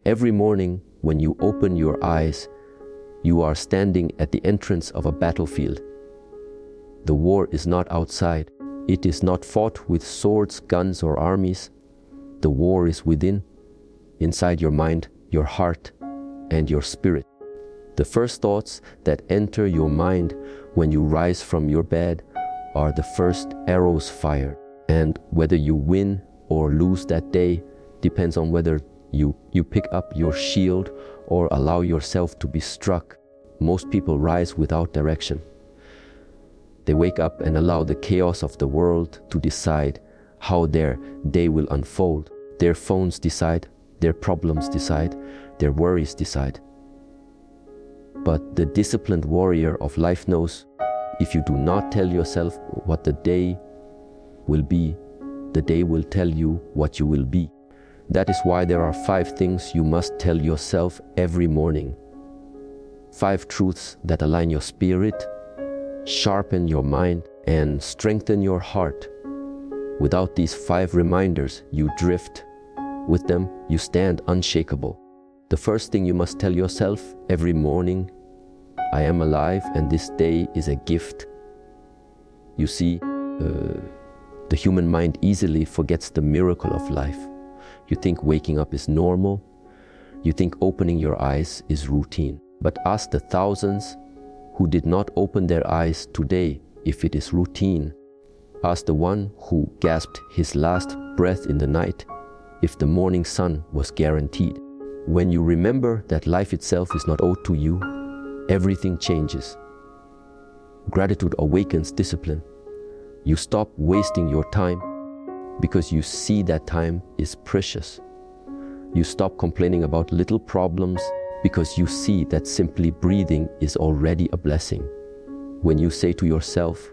Every morning when you open your eyes, you are standing at the entrance of a battlefield. The war is not outside. It is not fought with swords, guns, or armies. The war is within, inside your mind, your heart, and your spirit. The first thoughts that enter your mind when you rise from your bed are the first arrows fired. And whether you win or lose that day depends on whether you pick up your shield or allow yourself to be struck. Most people rise without direction. They wake up and allow the chaos of the world to decide how their day will unfold. Their phones decide, their problems decide, their worries decide. But the disciplined warrior of life knows, if you do not tell yourself what the day will be, the day will tell you what you will be. That is why there are 5 things you must tell yourself every morning. 5 truths that align your spirit, sharpen your mind, and strengthen your heart. Without these 5 reminders, you drift. With them, you stand unshakable. The first thing you must tell yourself every morning, I am alive and this day is a gift. You see, the human mind easily forgets the miracle of life. You think waking up is normal. You think opening your eyes is routine. But ask the thousands who did not open their eyes today if it is routine. Ask the one who gasped his last breath in the night if the morning sun was guaranteed. When you remember that life itself is not owed to you, everything changes. Gratitude awakens discipline. You stop wasting your time because you see that time is precious. You stop complaining about little problems because you see that simply breathing is already a blessing. When you say to yourself,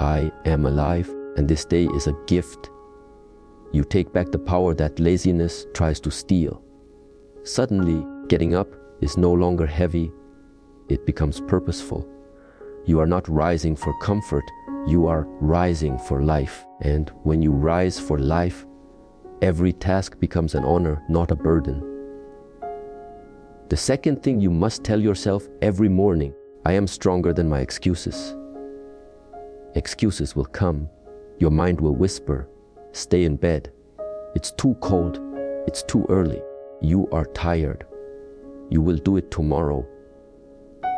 I am alive and this day is a gift, you take back the power that laziness tries to steal. Suddenly, getting up is no longer heavy, it becomes purposeful. You are not rising for comfort, you are rising for life. And when you rise for life, every task becomes an honor, not a burden. The second thing you must tell yourself every morning, I am stronger than my excuses. Excuses will come. Your mind will whisper, stay in bed. It's too cold. It's too early. You are tired. You will do it tomorrow.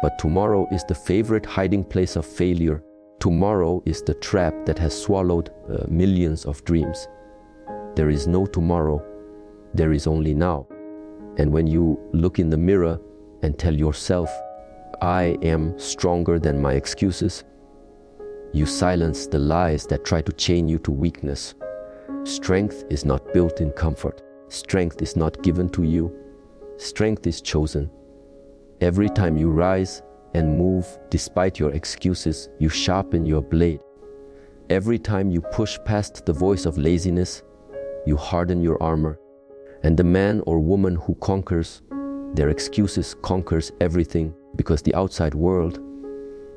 But tomorrow is the favorite hiding place of failure. Tomorrow is the trap that has swallowed millions of dreams. There is no tomorrow. There is only now. And when you look in the mirror and tell yourself, I am stronger than my excuses, you silence the lies that try to chain you to weakness. Strength is not built in comfort. Strength is not given to you. Strength is chosen. Every time you rise and move despite your excuses, you sharpen your blade. Every time you push past the voice of laziness, you harden your armor. And the man or woman who conquers their excuses conquers everything, because the outside world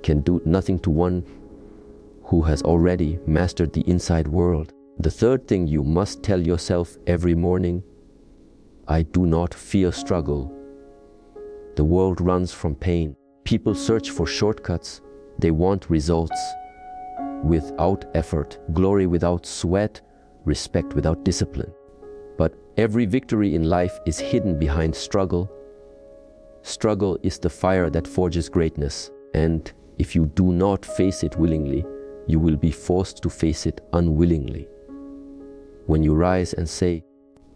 can do nothing to one who has already mastered the inside world. The third thing you must tell yourself every morning, I do not fear struggle. The world runs from pain. People search for shortcuts. They want results without effort, glory without sweat, respect without discipline. But every victory in life is hidden behind struggle. Struggle is the fire that forges greatness, and if you do not face it willingly, you will be forced to face it unwillingly. When you rise and say,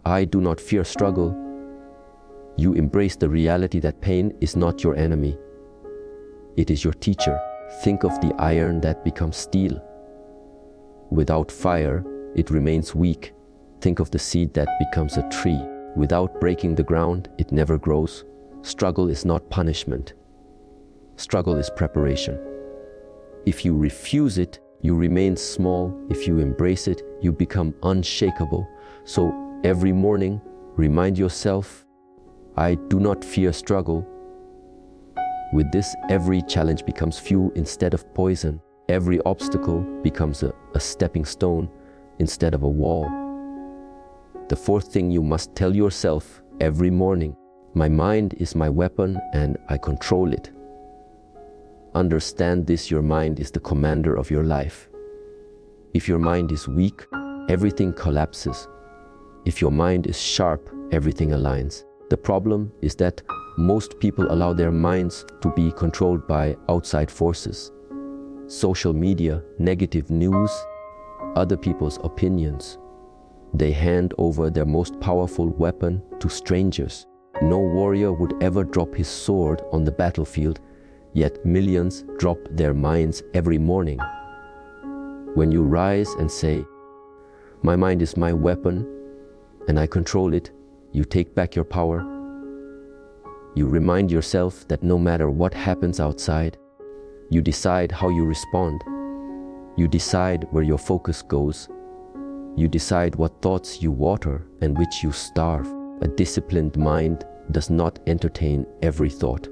I do not fear struggle, you embrace the reality that pain is not your enemy. It is your teacher. Think of the iron that becomes steel. Without fire, it remains weak. Think of the seed that becomes a tree. Without breaking the ground, it never grows. Struggle is not punishment. Struggle is preparation. If you refuse it, you remain small. If you embrace it, you become unshakable. So every morning, remind yourself, I do not fear struggle. With this, every challenge becomes fuel instead of poison. Every obstacle becomes a stepping stone instead of a wall. The fourth thing you must tell yourself every morning. My mind is my weapon and I control it. Understand this: your mind is the commander of your life. If your mind is weak, everything collapses. If your mind is sharp, everything aligns. The problem is that most people allow their minds to be controlled by outside forces. Social media, negative news, other people's opinions. They hand over their most powerful weapon to strangers. No warrior would ever drop his sword on the battlefield, yet millions drop their minds every morning. When you rise and say, "My mind is my weapon and I control it," you take back your power. You remind yourself that no matter what happens outside, you decide how you respond. You decide where your focus goes. You decide what thoughts you water and which you starve. A disciplined mind does not entertain every thought.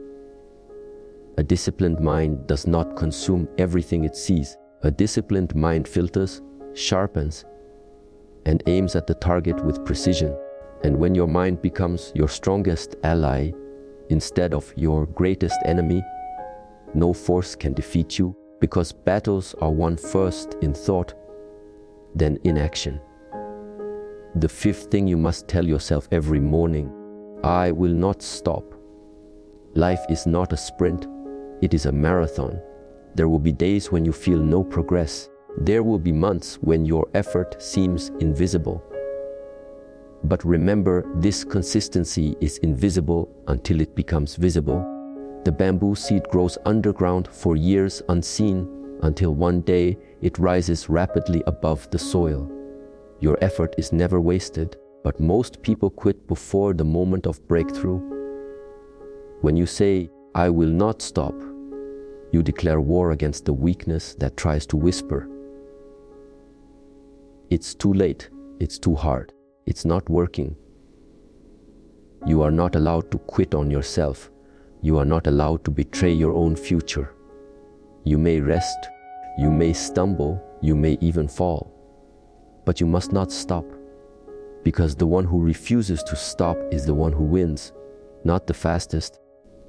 A disciplined mind does not consume everything it sees. A disciplined mind filters, sharpens, and aims at the target with precision. And when your mind becomes your strongest ally instead of your greatest enemy, no force can defeat you, because battles are won first in thought, then in action. The fifth thing you must tell yourself every morning: I will not stop. Life is not a sprint, it is a marathon. There will be days when you feel no progress. There will be months when your effort seems invisible. But remember, this consistency is invisible until it becomes visible. The bamboo seed grows underground for years unseen, until one day it rises rapidly above the soil. Your effort is never wasted, but most people quit before the moment of breakthrough. When you say, "I will not stop," you declare war against the weakness that tries to whisper. It's too late, it's too hard, it's not working. You are not allowed to quit on yourself. You are not allowed to betray your own future. You may rest, you may stumble, you may even fall. But you must not stop, because the one who refuses to stop is the one who wins. Not the fastest,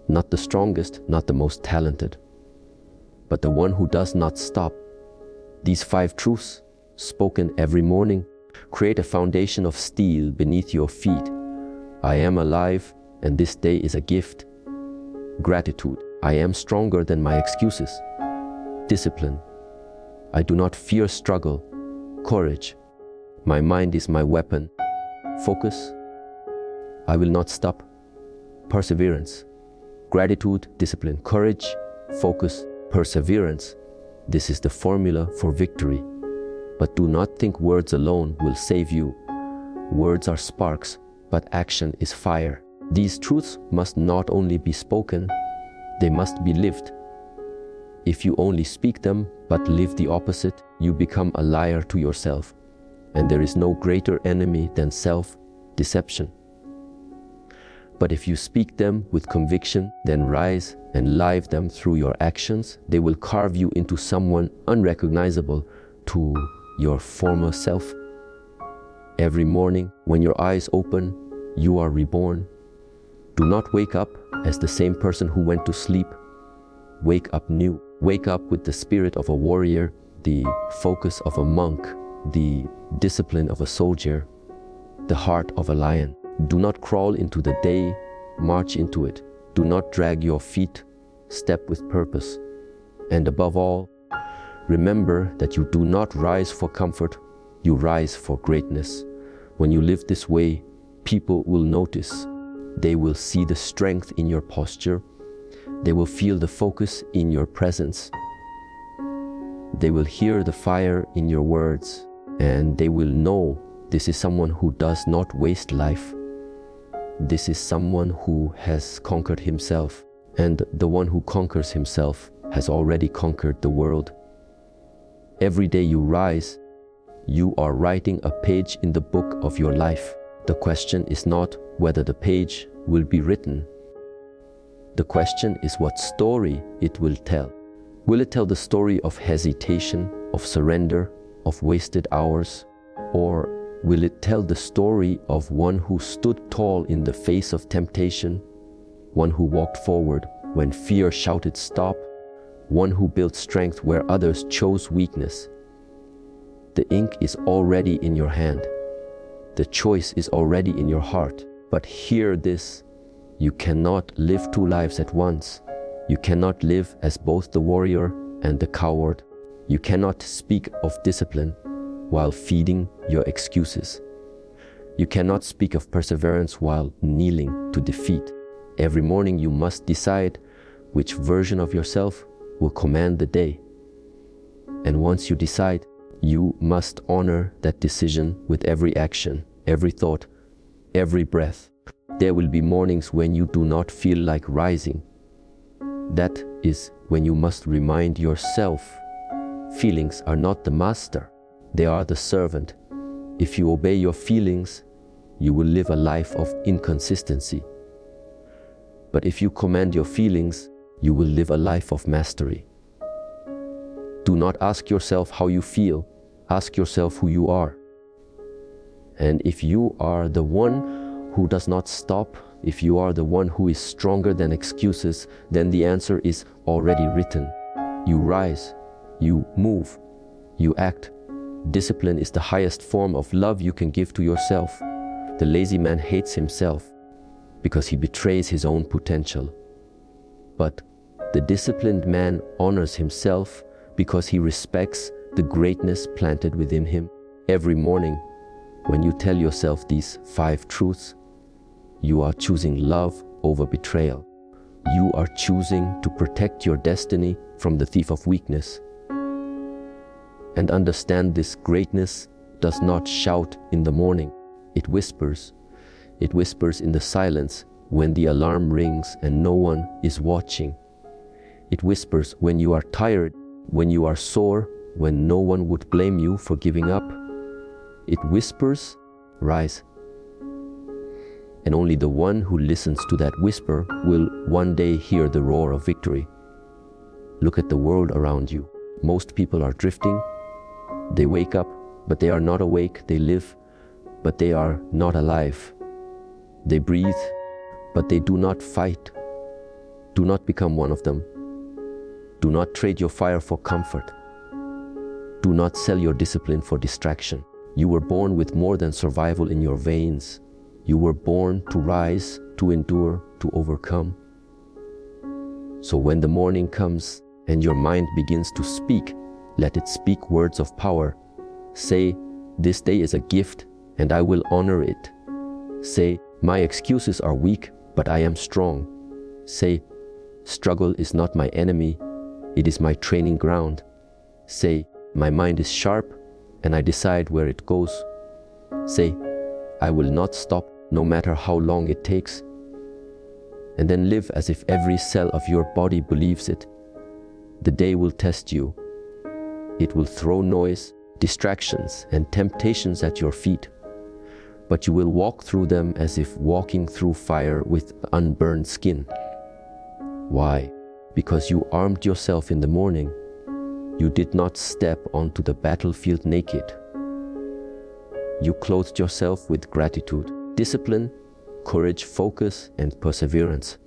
not the strongest, not the most talented, but the one who does not stop. These 5 truths, spoken every morning, create a foundation of steel beneath your feet. I am alive, and this day is a gift. Gratitude. I am stronger than my excuses. Discipline. I do not fear struggle. Courage. My mind is my weapon. Focus. I will not stop. Perseverance. Gratitude, discipline, courage, focus, perseverance. This is the formula for victory. But do not think words alone will save you. Words are sparks, but action is fire. These truths must not only be spoken, they must be lived. If you only speak them but live the opposite, you become a liar to yourself. And there is no greater enemy than self-deception. But if you speak them with conviction, then rise and live them through your actions, they will carve you into someone unrecognizable to your former self. Every morning, when your eyes open, you are reborn. Do not wake up as the same person who went to sleep. Wake up new. Wake up with the spirit of a warrior, the focus of a monk, the discipline of a soldier, the heart of a lion. Do not crawl into the day, march into it. Do not drag your feet, step with purpose. And above all, remember that you do not rise for comfort, you rise for greatness. When you live this way, people will notice. They will see the strength in your posture. They will feel the focus in your presence. They will hear the fire in your words, and they will know this is someone who does not waste life. This is someone who has conquered himself, and the one who conquers himself has already conquered the world. Every day you rise, you are writing a page in the book of your life. The question is not whether the page will be written. The question is what story it will tell. Will it tell the story of hesitation, of surrender, of wasted hours? Or Will it tell the story of one who stood tall in the face of temptation, one who walked forward when fear shouted stop, one who built strength where others chose weakness? The ink is already in your hand. The choice is already in your heart. But hear this, you cannot live two lives at once. You cannot live as both the warrior and the coward. You cannot speak of discipline while feeding your excuses. You cannot speak of perseverance while kneeling to defeat. Every morning you must decide which version of yourself will command the day. And once you decide, you must honor that decision with every action, every thought, every breath. There will be mornings when you do not feel like rising. That is when you must remind yourself, feelings are not the master, they are the servant. If you obey your feelings, you will live a life of inconsistency. But if you command your feelings, you will live a life of mastery. Do not ask yourself how you feel, ask yourself who you are. And if you are the one who does not stop, if you are the one who is stronger than excuses, then the answer is already written. You rise, you move, you act. Discipline is the highest form of love you can give to yourself. The lazy man hates himself because he betrays his own potential. But the disciplined man honors himself because he respects the greatness planted within him. Every morning, when you tell yourself these 5 truths, you are choosing love over betrayal. You are choosing to protect your destiny from the thief of weakness. And understand this greatness does not shout in the morning. It whispers. It whispers in the silence when the alarm rings and no one is watching. It whispers when you are tired, when you are sore, when no one would blame you for giving up. It whispers, rise. And only the one who listens to that whisper will one day hear the roar of victory. Look at the world around you. Most people are drifting. They wake up, but they are not awake. They live, but they are not alive. They breathe, but they do not fight. Do not become one of them. Do not trade your fire for comfort. Do not sell your discipline for distraction. You were born with more than survival in your veins. You were born to rise, to endure, to overcome. So when the morning comes and your mind begins to speak, let it speak words of power. Say, this day is a gift and I will honor it. Say, my excuses are weak, but I am strong. Say, struggle is not my enemy, it is my training ground. Say, my mind is sharp and I decide where it goes. Say, I will not stop no matter how long it takes. And then live as if every cell of your body believes it. The day will test you. It will throw noise, distractions, and temptations at your feet. But you will walk through them as if walking through fire with unburned skin. Why? Because you armed yourself in the morning. You did not step onto the battlefield naked. You clothed yourself with gratitude, discipline, courage, focus, and perseverance.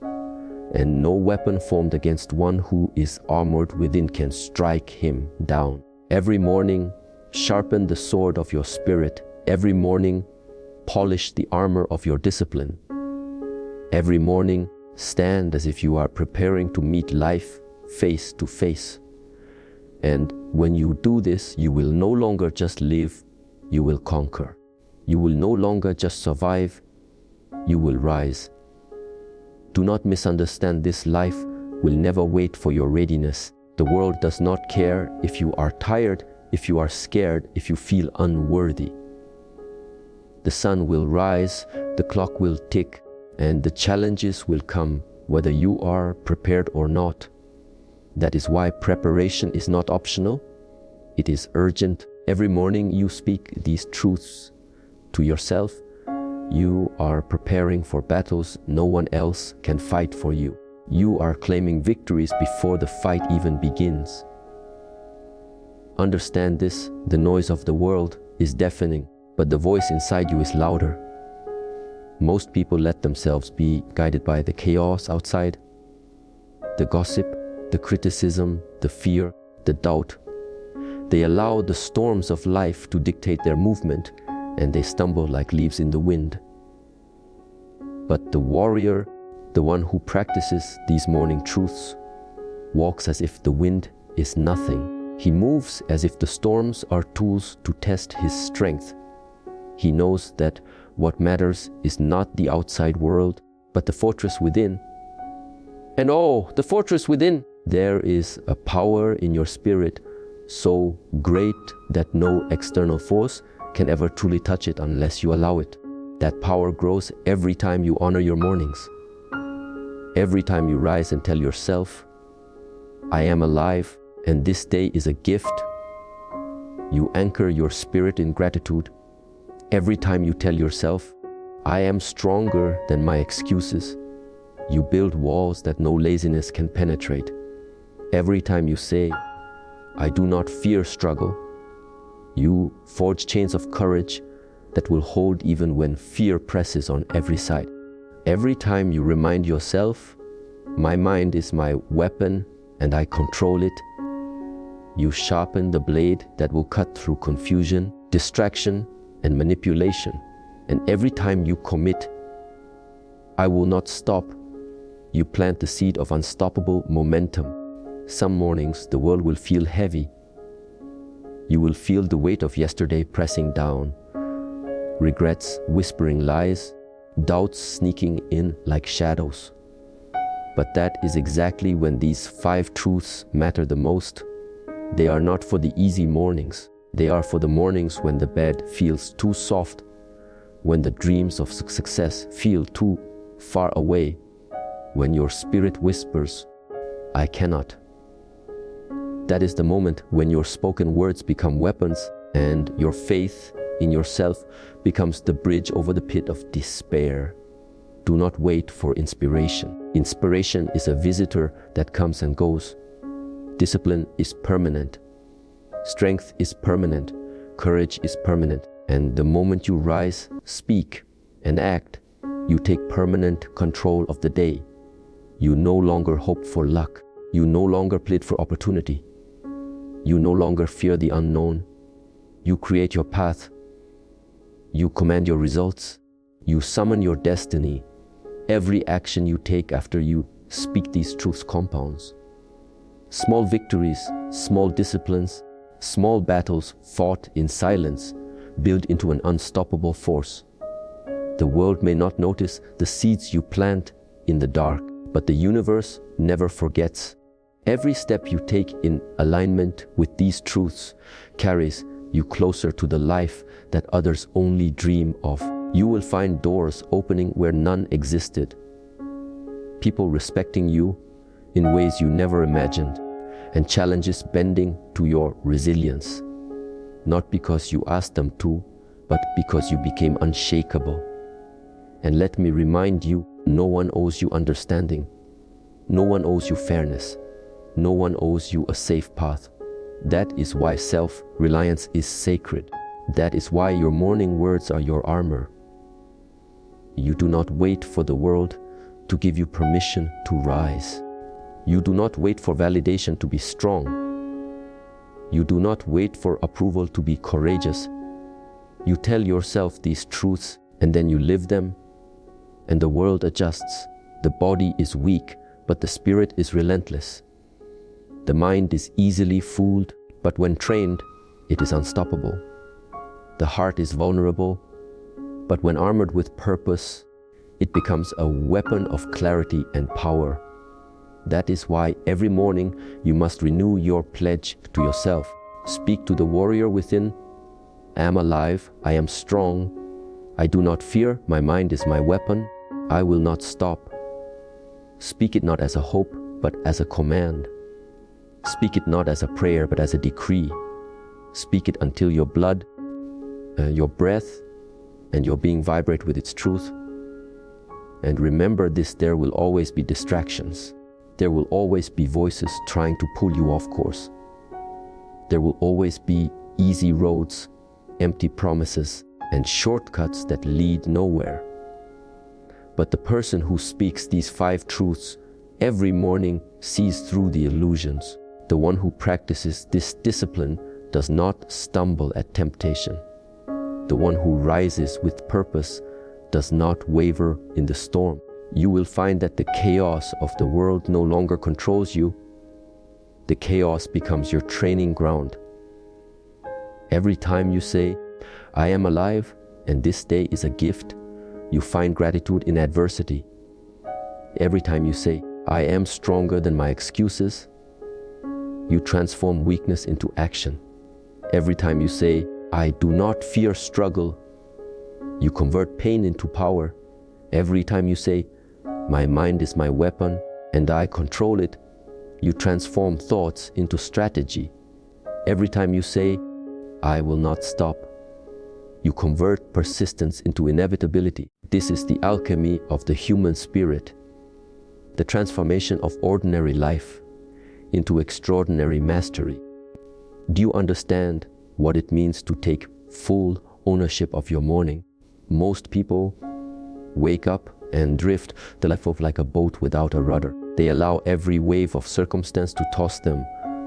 And no weapon formed against one who is armored within can strike him down. Every morning, sharpen the sword of your spirit. Every morning, polish the armor of your discipline. Every morning, stand as if you are preparing to meet life face to face. And when you do this, you will no longer just live, you will conquer. You will no longer just survive, you will rise. Do not misunderstand, this life will never wait for your readiness. The world does not care if you are tired, if you are scared, if you feel unworthy. The sun will rise, the clock will tick, and the challenges will come, whether you are prepared or not. That is why preparation is not optional, it is urgent. Every morning you speak these truths to yourself. You are preparing for battles no one else can fight for you. You are claiming victories before the fight even begins. Understand this, the noise of the world is deafening. but the voice inside you is louder. Most people let themselves be guided by the chaos outside, the gossip, the criticism, the fear, the doubt. They allow the storms of life to dictate their movement, and they stumble like leaves in the wind. But the warrior, the one who practices these morning truths, walks as if the wind is nothing. He moves as if the storms are tools to test his strength. He knows that what matters is not the outside world, but the fortress within. And oh, the fortress within! There is a power in your spirit so great that no external force can ever truly touch it unless you allow it. That power grows every time you honor your mornings. Every time you rise and tell yourself, I am alive and this day is a gift. You anchor your spirit in gratitude. Every time you tell yourself, I am stronger than my excuses, you build walls that no laziness can penetrate. Every time you say, I do not fear struggle, you forge chains of courage that will hold even when fear presses on every side. Every time you remind yourself, my mind is my weapon and I control it, you sharpen the blade that will cut through confusion, distraction, and manipulation. And every time you commit, I will not stop, you plant the seed of unstoppable momentum. Some mornings the world will feel heavy. You will feel the weight of yesterday pressing down, regrets whispering lies, doubts sneaking in like shadows. But that is exactly when these 5 truths matter the most. They are not for the easy mornings. They are for the mornings when the bed feels too soft, when the dreams of success feel too far away, when your spirit whispers, I cannot. That is the moment when your spoken words become weapons and your faith in yourself becomes the bridge over the pit of despair. Do not wait for inspiration. Inspiration is a visitor that comes and goes. Discipline is permanent. Strength is permanent. Courage is permanent. And the moment you rise, speak, and act, you take permanent control of the day. You no longer hope for luck. You no longer plead for opportunity. You no longer fear the unknown. You create your path. You command your results. You summon your destiny. Every action you take after you speak these truths compounds. Small victories, small disciplines, small battles fought in silence build into an unstoppable force. The world may not notice the seeds you plant in the dark, but the universe never forgets. Every step you take in alignment with these truths carries you closer to the life that others only dream of. You will find doors opening where none existed, people respecting you in ways you never imagined, and challenges bending to your resilience, not because you asked them to, but because you became unshakable. And let me remind you, no one owes you understanding. No one owes you fairness. No one owes you a safe path. That is why self-reliance is sacred. That is why your morning words are your armor. You do not wait for the world to give you permission to rise. You do not wait for validation to be strong. You do not wait for approval to be courageous. You tell yourself these truths and then you live them, and the world adjusts. The body is weak, but the spirit is relentless. The mind is easily fooled, but when trained, it is unstoppable. The heart is vulnerable, but when armored with purpose, it becomes a weapon of clarity and power. That is why every morning you must renew your pledge to yourself. Speak to the warrior within. I am alive, I am strong. I do not fear, my mind is my weapon. I will not stop. Speak it not as a hope, but as a command. Speak it not as a prayer, but as a decree. Speak it until your blood, your breath, and your being vibrate with its truth. And remember this, there will always be distractions. There will always be voices trying to pull you off course. There will always be easy roads, empty promises, and shortcuts that lead nowhere. But the person who speaks these 5 truths every morning sees through the illusions. The one who practices this discipline does not stumble at temptation. The one who rises with purpose does not waver in the storm. You will find that the chaos of the world no longer controls you. The chaos becomes your training ground. Every time you say, "I am alive and this day is a gift," you find gratitude in adversity. Every time you say, "I am stronger than my excuses," you transform weakness into action. Every time you say, "I do not fear struggle," you convert pain into power. Every time you say, "My mind is my weapon and I control it," you transform thoughts into strategy. Every time you say, "I will not stop," you convert persistence into inevitability. This is the alchemy of the human spirit, the transformation of ordinary life into extraordinary mastery. Do you understand what it means to take full ownership of your morning? Most people wake up and drift the life of like a boat without a rudder. They allow every wave of circumstance to toss them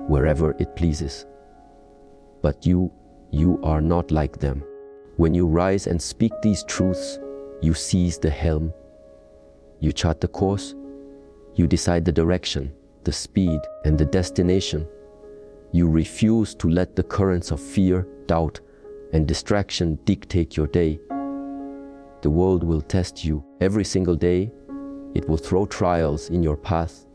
wherever it pleases. But you are not like them. When you rise and speak these truths, you seize the helm, you chart the course, you decide the direction, the speed, and the destination. You refuse to let the currents of fear, doubt, and distraction dictate your day. The world will test you every single day. It will throw trials in your path.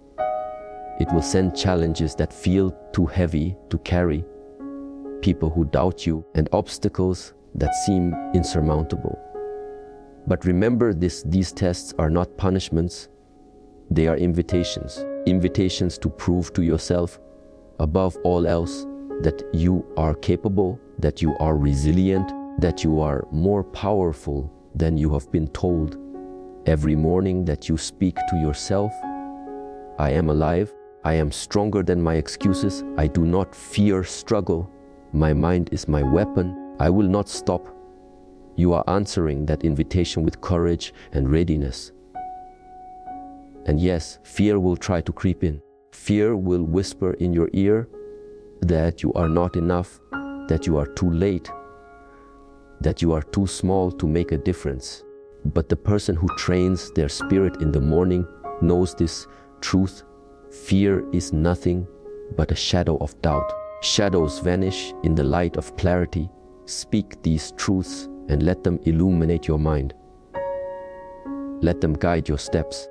It will send challenges that feel too heavy to carry, people who doubt you, and obstacles that seem insurmountable. But remember this, these tests are not punishments. They are invitations. Invitations to prove to yourself, above all else, that you are capable, that you are resilient, that you are more powerful than you have been told. Every morning that you speak to yourself, "I am alive, I am stronger than my excuses, I do not fear struggle, my mind is my weapon, I will not stop," you are answering that invitation with courage and readiness. And yes, fear will try to creep in. Fear will whisper in your ear that you are not enough, that you are too late, that you are too small to make a difference. But the person who trains their spirit in the morning knows this truth. Fear is nothing but a shadow of doubt. Shadows vanish in the light of clarity. Speak these truths and let them illuminate your mind. Let them guide your steps.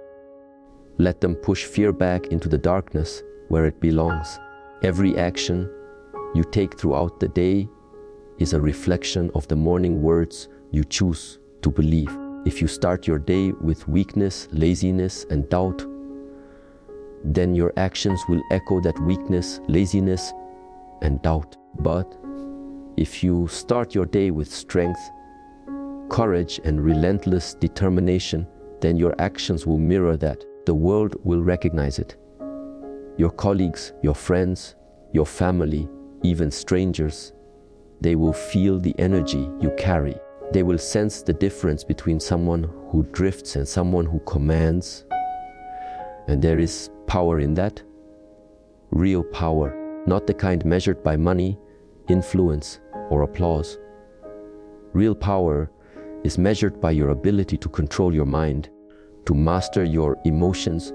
Let them push fear back into the darkness where it belongs. Every action you take throughout the day is a reflection of the morning words you choose to believe. If you start your day with weakness, laziness, and doubt, then your actions will echo that weakness, laziness, and doubt. But if you start your day with strength, courage, and relentless determination, then your actions will mirror that. The world will recognize it. Your colleagues, your friends, your family, even strangers, they will feel the energy you carry. They will sense the difference between someone who drifts and someone who commands. And there is power in that. Real power, not the kind measured by money, influence, or applause. Real power is measured by your ability to control your mind, to master your emotions,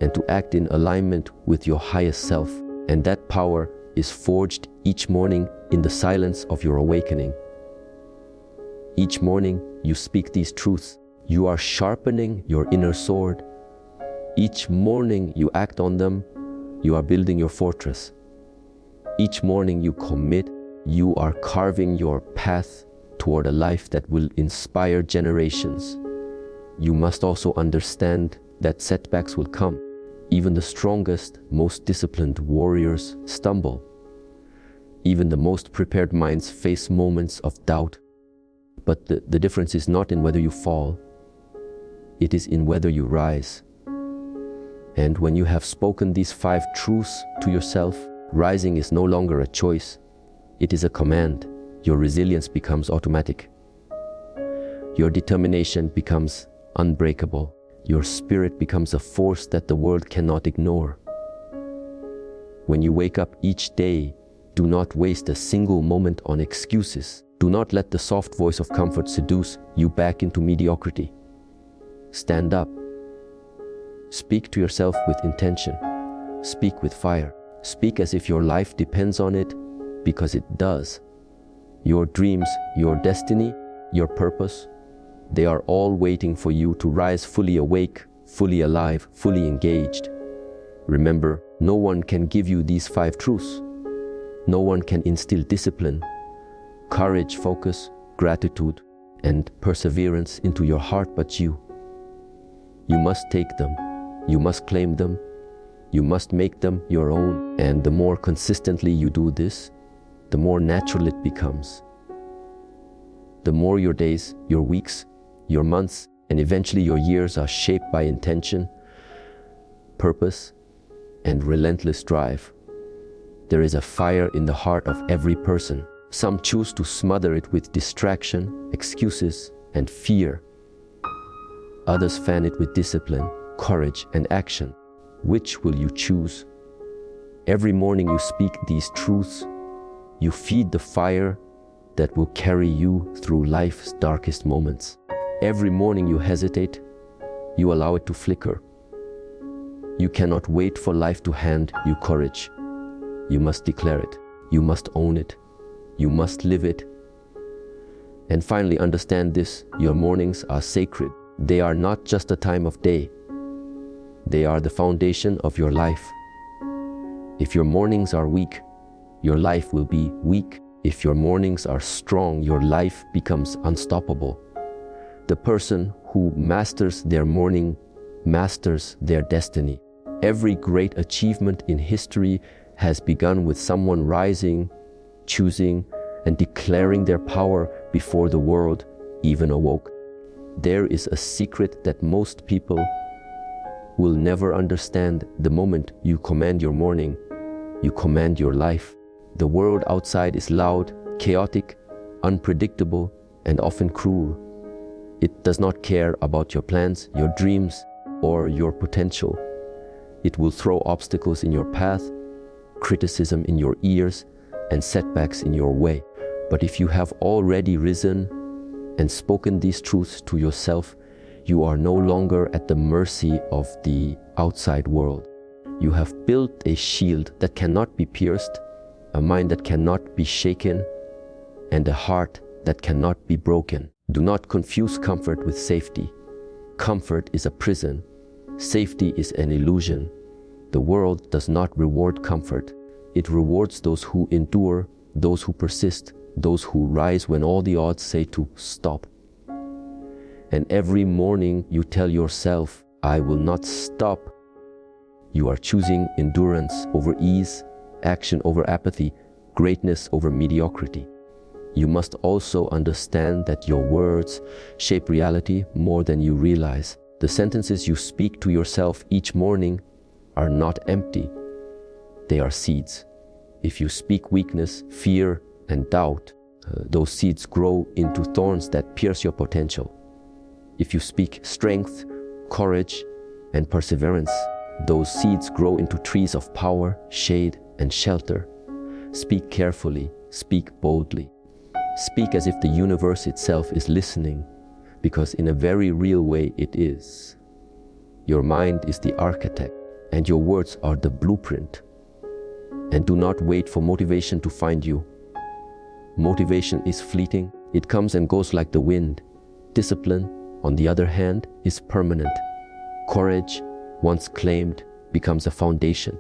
and to act in alignment with your highest self. And that power is forged each morning in the silence of your awakening. Each morning you speak these truths. You are sharpening your inner sword. Each morning you act on them. You are building your fortress. Each morning you commit. You are carving your path toward a life that will inspire generations. You must also understand that setbacks will come. Even the strongest, most disciplined warriors stumble. Even the most prepared minds face moments of doubt. But the difference is not in whether you fall. It is in whether you rise. And when you have spoken these 5 truths to yourself, rising is no longer a choice. It is a command. Your resilience becomes automatic. Your determination becomes unbreakable. Your spirit becomes a force that the world cannot ignore. When you wake up each day, do not waste a single moment on excuses. Do not let the soft voice of comfort seduce you back into mediocrity. Stand up. Speak to yourself with intention. Speak with fire. Speak as if your life depends on it, because it does. Your dreams, your destiny, your purpose, they are all waiting for you to rise fully awake, fully alive, fully engaged. Remember, no one can give you these 5 truths. No one can instill discipline, courage, focus, gratitude, and perseverance into your heart but you. You must take them. You must claim them. You must make them your own. And the more consistently you do this, the more natural it becomes. The more your days, your weeks, your months, and eventually your years are shaped by intention, purpose, and relentless drive. There is a fire in the heart of every person. Some choose to smother it with distraction, excuses, and fear. Others fan it with discipline, courage, and action. Which will you choose? Every morning you speak these truths. You feed the fire that will carry you through life's darkest moments. Every morning you hesitate, you allow it to flicker. You cannot wait for life to hand you courage. You must declare it. You must own it. You must live it. And finally, understand this: your mornings are sacred. They are not just a time of day. They are the foundation of your life. If your mornings are weak, your life will be weak. If your mornings are strong, your life becomes unstoppable. The person who masters their morning masters their destiny. Every great achievement in history has begun with someone rising, choosing, and declaring their power before the world even awoke. There is a secret that most people will never understand. The moment you command your morning, you command your life. The world outside is loud, chaotic, unpredictable, and often cruel. It does not care about your plans, your dreams, or your potential. It will throw obstacles in your path, criticism in your ears, and setbacks in your way. But if you have already risen and spoken these truths to yourself, you are no longer at the mercy of the outside world. You have built a shield that cannot be pierced, a mind that cannot be shaken, and a heart that cannot be broken. Do not confuse comfort with safety. Comfort is a prison. Safety is an illusion. The world does not reward comfort. It rewards those who endure, those who persist, those who rise when all the odds say to stop. And every morning you tell yourself, I will not stop. You are choosing endurance over ease, action over apathy, greatness over mediocrity. You must also understand that your words shape reality more than you realize. The sentences you speak to yourself each morning are not empty. They are seeds. If you speak weakness, fear, and doubt, those seeds grow into thorns that pierce your potential. If you speak strength, courage, and perseverance, those seeds grow into trees of power, shade, and shelter. Speak carefully, speak boldly. Speak as if the universe itself is listening, because in a very real way it is. Your mind is the architect, and your words are the blueprint. And do not wait for motivation to find you. Motivation is fleeting. It comes and goes like the wind. Discipline, on the other hand, is permanent. Courage, once claimed, becomes a foundation.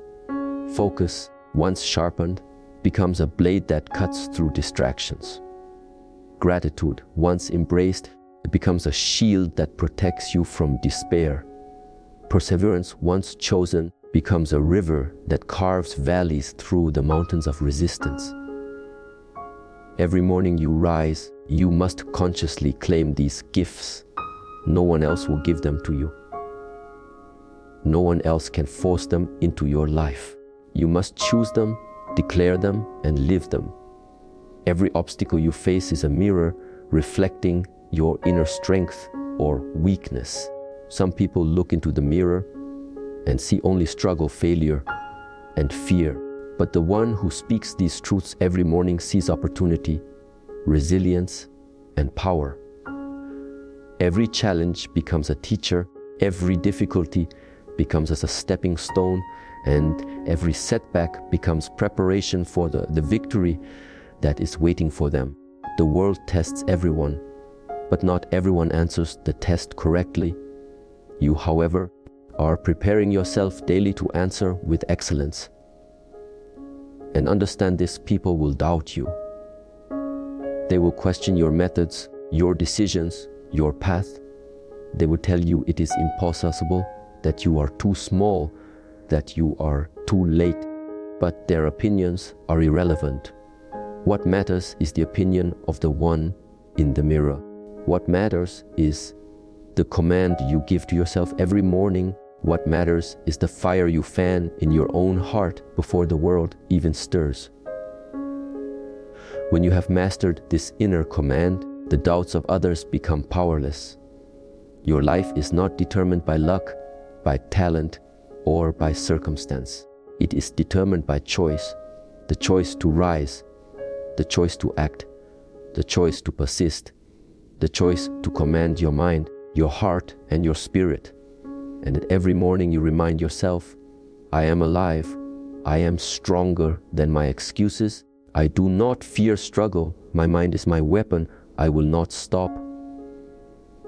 Focus, once sharpened, becomes a blade that cuts through distractions. Gratitude, once embraced, it becomes a shield that protects you from despair. Perseverance, once chosen, becomes a river that carves valleys through the mountains of resistance. Every morning you rise, you must consciously claim these gifts. No one else will give them to you. No one else can force them into your life. You must choose them, declare them, and live them. Every obstacle you face is a mirror reflecting your inner strength or weakness. Some people look into the mirror and see only struggle, failure, and fear. But the one who speaks these truths every morning sees opportunity, resilience, and power. Every challenge becomes a teacher, every difficulty becomes as a stepping stone, and every setback becomes preparation for the victory that is waiting for them. The world tests everyone, but not everyone answers the test correctly. You, however, are preparing yourself daily to answer with excellence. And understand this, people will doubt you. They will question your methods, your decisions, your path. They will tell you it is impossible, that you are too small, that you are too late. But their opinions are irrelevant. What matters is the opinion of the one in the mirror. What matters is the command you give to yourself every morning. What matters is the fire you fan in your own heart before the world even stirs. When you have mastered this inner command, the doubts of others become powerless. Your life is not determined by luck, by talent, or by circumstance. It is determined by choice, the choice to rise, the choice to act, the choice to persist, the choice to command your mind, your heart, and your spirit. And that every morning you remind yourself, I am alive, I am stronger than my excuses, I do not fear struggle, my mind is my weapon, I will not stop.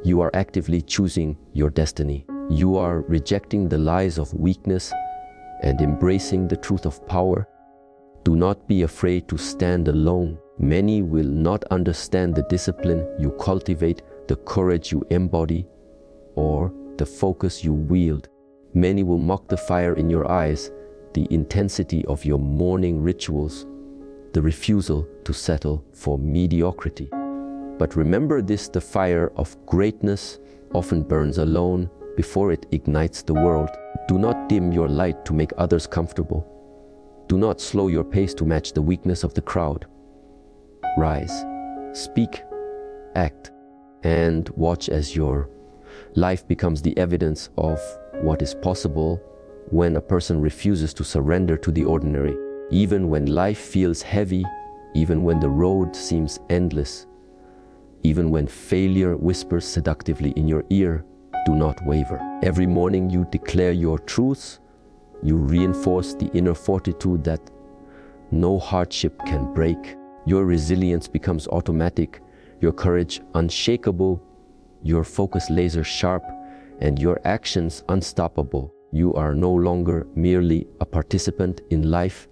You are actively choosing your destiny. You are rejecting the lies of weakness and embracing the truth of power. Do not be afraid to stand alone. Many will not understand the discipline you cultivate, the courage you embody, or the focus you wield. Many will mock the fire in your eyes, the intensity of your morning rituals, the refusal to settle for mediocrity. But remember this, the fire of greatness often burns alone before it ignites the world. Do not dim your light to make others comfortable. Do not slow your pace to match the weakness of the crowd. Rise, speak, act, and watch as your life becomes the evidence of what is possible when a person refuses to surrender to the ordinary. Even when life feels heavy, even when the road seems endless, even when failure whispers seductively in your ear, do not waver. Every morning you declare your truths, you reinforce the inner fortitude that no hardship can break. Your resilience becomes automatic, your courage unshakable, your focus laser sharp, and your actions unstoppable. You are no longer merely a participant in life,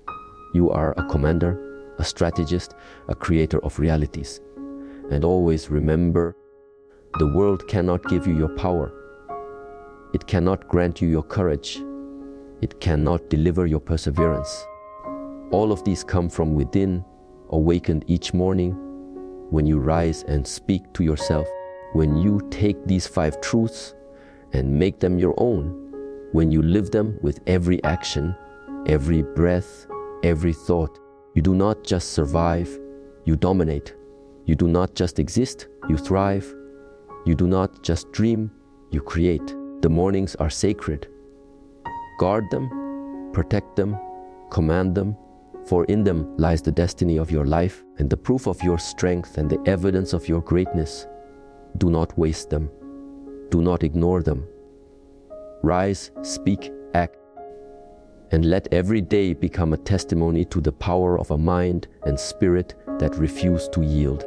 you are a commander, a strategist, a creator of realities. And always remember, the world cannot give you your power. It cannot grant you your courage. It cannot deliver your perseverance. All of these come from within, awakened each morning when you rise and speak to yourself. When you take these 5 truths and make them your own, when you live them with every action, every breath, every thought, you do not just survive, you dominate. You do not just exist, you thrive. You do not just dream, you create. The mornings are sacred. Guard them, protect them, command them, for in them lies the destiny of your life and the proof of your strength and the evidence of your greatness. Do not waste them. Do not ignore them. Rise, speak, act, and let every day become a testimony to the power of a mind and spirit that refuse to yield.